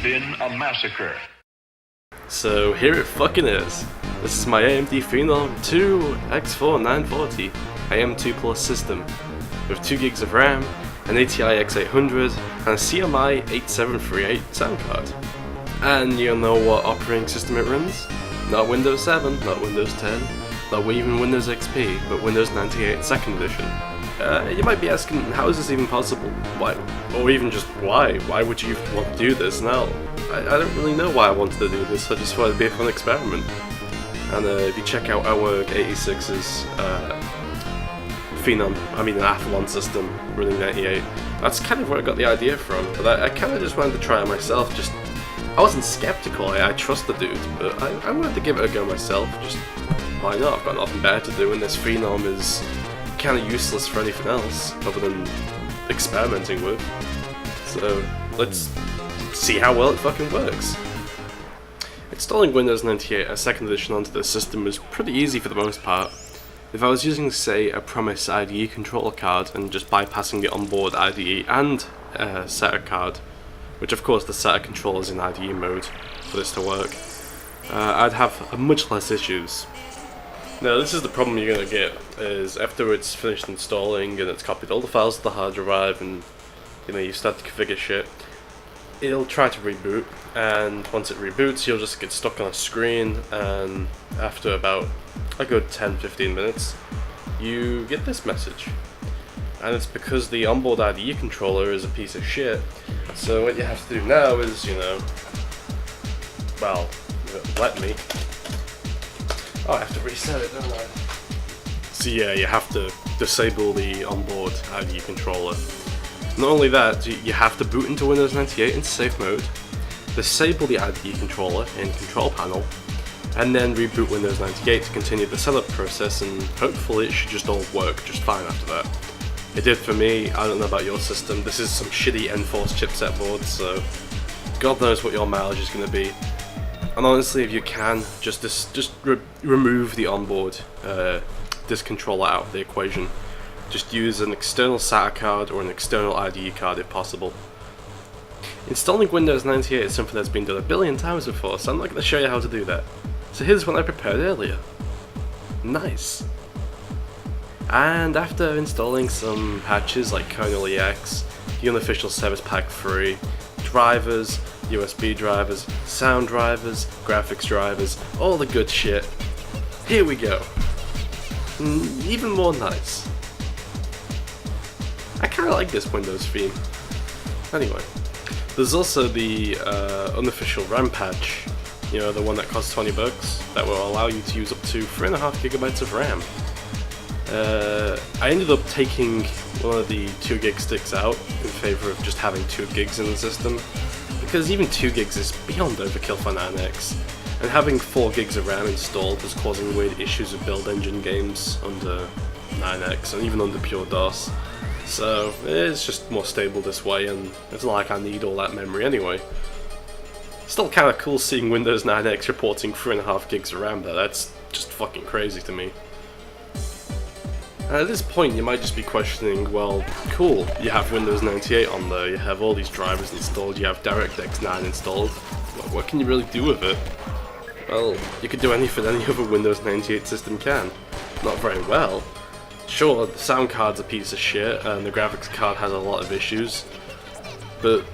been a massacre. So here it fucking is. This is my AMD Phenom II X4 940 AM2 Plus system with 2 gigs of RAM, an ATI X800 and a CMI 8738 sound card. And you know what operating system it runs? Not Windows 7, not Windows 10, not even Windows XP, but Windows 98 2nd edition. You might be asking, how is this even possible? Why? Or even just why? Why would you want to do this now? I don't really know why I wanted to do this, I just thought it'd be a fun experiment. And if you check out our 86's Phenom, an Athlon system running 98, that's kind of where I got the idea from, but I kind of just wanted to try it myself. I wasn't skeptical, I trust the dude, but I wanted to give it a go myself, just why not? I've got nothing better to do, and this Phenom is kind of useless for anything else other than experimenting with. So let's see how well it fucking works. Installing Windows 98 2nd edition onto the system was pretty easy for the most part. If I was using, say, a Promise IDE controller card and just bypassing the onboard IDE and SATA card, which of course the SATA controller is in IDE mode for this to work, I'd have much less issues. Now this is the problem you're going to get, is after it's finished installing and it's copied all the files to the hard drive and you start to configure shit, it'll try to reboot, and once it reboots you'll just get stuck on a screen, and after about a good 10-15 minutes you get this message. And it's because the onboard IDE controller is a piece of shit. So what you have to do now is, let me. Oh, I have to reset it, don't I? So yeah, you have to disable the onboard IDE controller. Not only that, you have to boot into Windows 98 in safe mode, disable the IDE controller in Control Panel, and then reboot Windows 98 to continue the setup process, and hopefully it should just all work just fine after that. It did for me. I don't know about your system. This is some shitty Enforce chipset board, so God knows what your mileage is going to be. And honestly, if you can, just remove the onboard disk controller out of the equation. Just use an external SATA card or an external IDE card if possible. Installing Windows 98 is something that's been done a billion times before, so I'm not going to show you how to do that. So here's one I prepared earlier. Nice. And after installing some patches like Kernel EX, the unofficial Service Pack 3, drivers, USB drivers, sound drivers, graphics drivers, all the good shit, here we go. Even more nice. I kinda like this Windows theme. Anyway, there's also the unofficial RAM patch, the one that costs $20, that will allow you to use up to 3.5 gigabytes of RAM. I ended up taking one of the 2 gig sticks out in favor of just having 2 gigs in the system, because even 2 gigs is beyond overkill for 9X, and having 4 gigs of RAM installed was causing weird issues with build engine games under 9X and even under pure DOS. So it's just more stable this way, and it's not like I need all that memory anyway. Still kinda cool seeing Windows 9X reporting 3.5 gigs of RAM though. That's just fucking crazy to me. And at this point you might just be questioning, well, cool, you have Windows 98 on there, you have all these drivers installed, you have DirectX 9 installed, what can you really do with it? Well, you could do anything any other Windows 98 system can. Not very well. Sure, the sound card's a piece of shit, and the graphics card has a lot of issues, but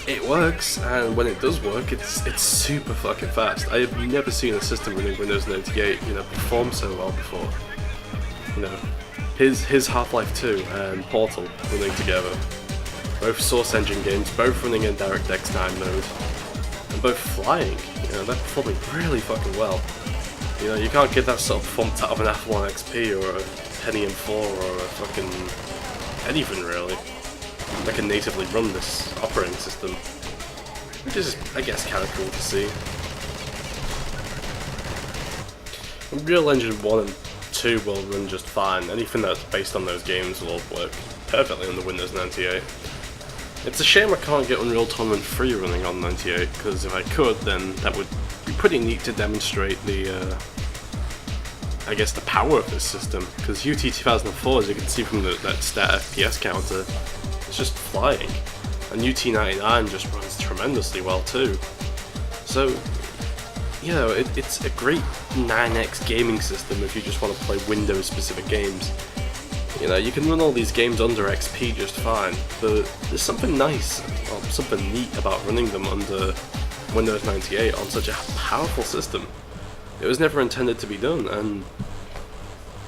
it works, and when it does work, it's super fucking fast. I have never seen a system running Windows 98, perform so well before. His Half-Life 2 and Portal running together. Both Source Engine games, both running in DirectX 9 mode, and both flying. They're performing really fucking well. You can't get that sort of performance out of an Athlon XP or a Phenom 4 or a fucking anything really that can natively run this operating system, which is, I guess, kind of cool to see. Unreal Engine 1 and 2 will run just fine. Anything that's based on those games will work perfectly on the Windows 98. It's a shame I can't get Unreal Tournament 3 running on 98, because if I could, then that would be pretty neat to demonstrate the power of this system, because UT 2004, as you can see from that stat FPS counter, it's just flying. and UT99 just runs tremendously well too. So, you know, it's a great 9X gaming system if you just want to play Windows specific games. You know, you can run all these games under XP just fine, but there's something nice, or something neat about running them under Windows 98 on such a powerful system. It was never intended to be done, and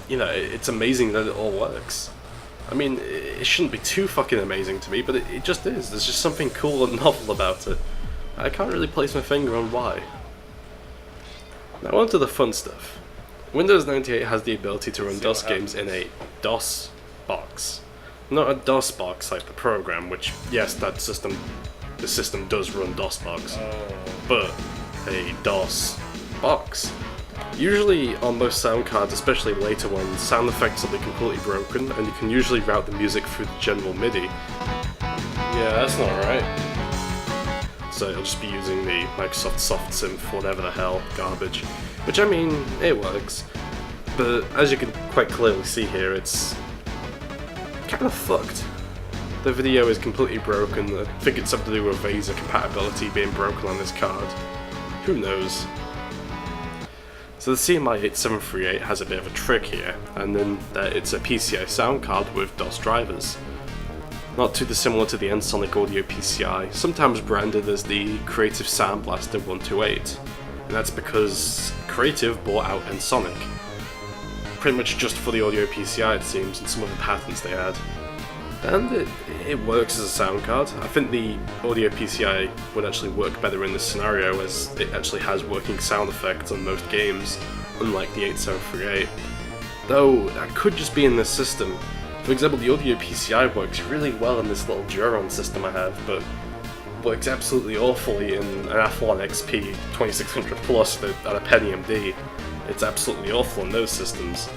you know, it's amazing that it all works. I mean, it shouldn't be too fucking amazing to me, but it just is. There's just something cool and novel about it. I can't really place my finger on why. Now on to the fun stuff. Windows 98 has the ability to run DOS games in a DOS box. Not a DOS box like the program, which, yes, the system does run DOS box, but a DOS box. Usually on most sound cards, especially later ones, sound effects will be completely broken, and you can usually route the music through the general MIDI. Yeah, that's not right. So you'll just be using the Microsoft Soft Synth, whatever the hell, garbage. Which, I mean, it works. But as you can quite clearly see here, it's kind of fucked. The video is completely broken. I think it's something to do with VESA compatibility being broken on this card. Who knows? So the CMI8738 has a bit of a trick here, and then that it's a PCI sound card with DOS drivers. Not too dissimilar to the Ensoniq Audio PCI, sometimes branded as the Creative Sound Blaster 128, and that's because Creative bought out Ensoniq. Pretty much just for the Audio PCI it seems, and some of the patents they had. And it works as a sound card. I think the Audio PCI would actually work better in this scenario, as it actually has working sound effects on most games, unlike the 8738. Though, that could just be in this system. For example, the Audio PCI works really well in this little Duron system I have, but works absolutely awfully in an Athlon XP 2600 Plus at a Pentium D. It's absolutely awful in those systems.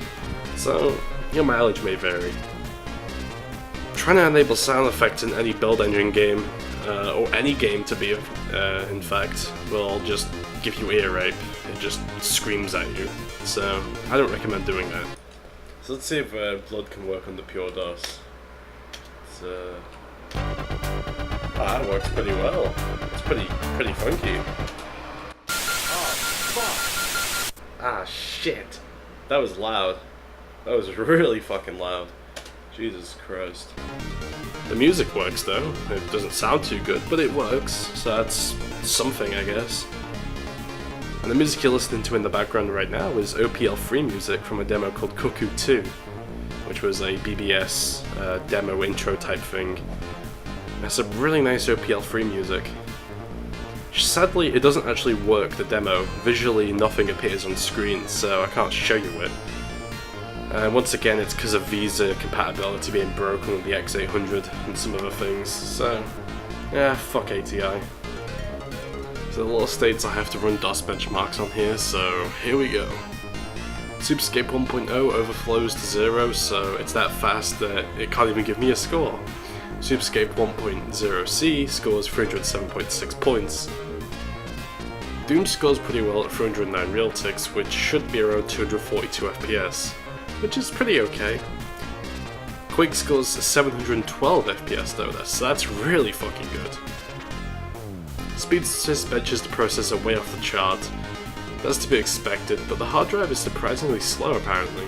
So, your mileage may vary. Trying to enable sound effects in any build engine game, or any game to be, in fact, will just give you ear rape. It just screams at you. So, I don't recommend doing that. So let's see if Blood can work on the pure DOS. That works pretty well. It's pretty funky. Oh, fuck! Ah, shit! That was loud. That was really fucking loud. Jesus Christ. The music works though. It doesn't sound too good, but it works, so that's something, I guess. And the music you're listening to in the background right now is OPL3 music from a demo called Cuckoo 2, which was a BBS demo intro type thing. It's some really nice OPL3 music. Sadly, it doesn't actually work, the demo. Visually, nothing appears on screen, so I can't show you it. Once again, it's because of VESA compatibility being broken with the X800 and some other things, so yeah, fuck ATI. So the little states I have to run DOS benchmarks on here, so here we go. Superscape 1.0 overflows to 0, so it's that fast that it can't even give me a score. Superscape 1.0C scores 307.6 points. Doom scores pretty well at 309 real ticks, which should be around 242 FPS, which is pretty okay. Quake scores 712 FPS though, so that's really fucking good. Speed assist benches the processor way off the chart. That's to be expected, but the hard drive is surprisingly slow apparently.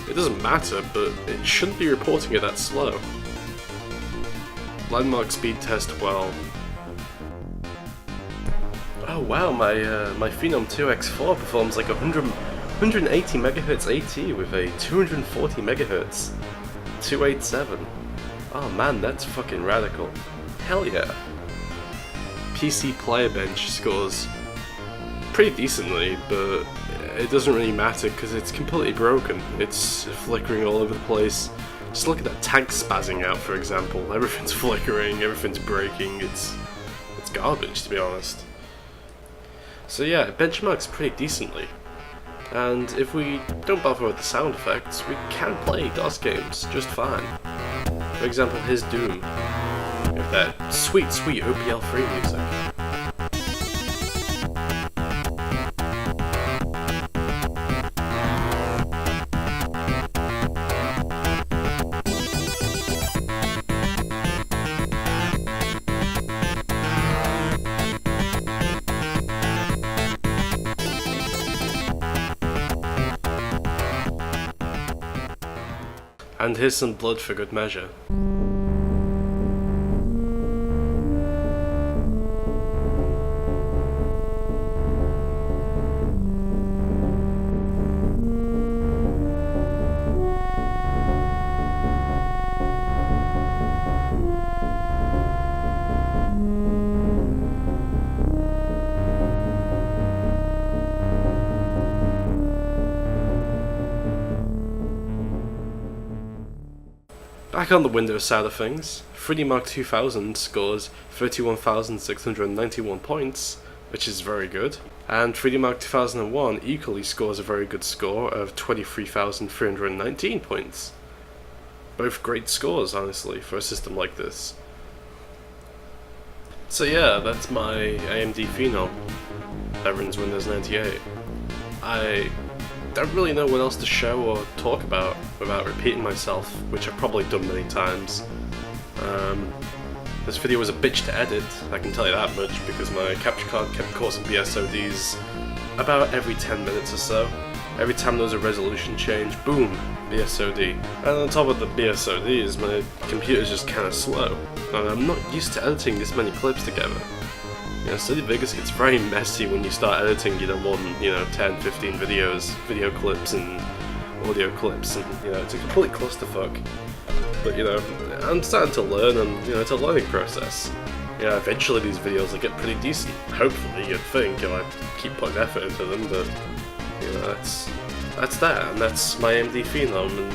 It doesn't matter, but it shouldn't be reporting it that slow. Landmark speed test 12. Oh wow, my Phenom II X4 performs like 180 MHz AT with a 240 MHz 287. Oh man, that's fucking radical. Hell yeah. PC Player Bench scores pretty decently, but it doesn't really matter because it's completely broken. It's flickering all over the place. Just look at that tank spazzing out, for example. Everything's flickering, everything's breaking. It's garbage, to be honest. So yeah, it benchmarks pretty decently. And if we don't bother with the sound effects, we can play DOS games just fine. For example, here's Doom, with that sweet, sweet OPL3 music. And here's some blood for good measure. Back on the Windows side of things, 3D Mark 2000 scores 31,691 points, which is very good, and 3D Mark 2001 equally scores a very good score of 23,319 points. Both great scores, honestly, for a system like this. So yeah, that's my AMD Phenom that runs Windows 98. I don't really know what else to show or talk about without repeating myself, which I've probably done many times. This video was a bitch to edit, I can tell you that much, because my capture card kept causing BSODs about every 10 minutes or so. Every time there was a resolution change, boom, BSOD. And on top of the BSODs, my computer's just kinda slow, and I'm not used to editing this many clips together. You know, Studio Vegas gets very messy when you start editing, 10, 15 videos, video clips and audio clips, and, it's a complete clusterfuck. But, I'm starting to learn, and, it's a learning process. Eventually these videos will get pretty decent. Hopefully, you'd think, if I keep putting effort into them, but, that's that, and that's my AMD Phenom, and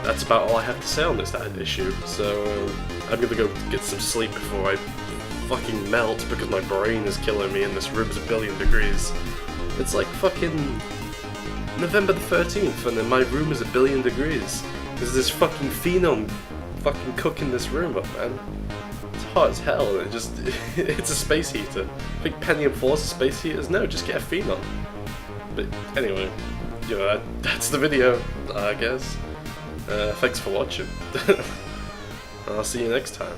that's about all I have to say on this issue. So, I'm gonna go get some sleep before I fucking melt, because my brain is killing me and this room's a billion degrees. It's like fucking November the 13th and then my room is a billion degrees. There's this fucking Phenom fucking cooking this room up, man. It's hot as hell, and it's a space heater. I think Pentium 4's space heaters? No, just get a Phenom. But anyway, that's the video, I guess. Thanks for watching. I'll see you next time.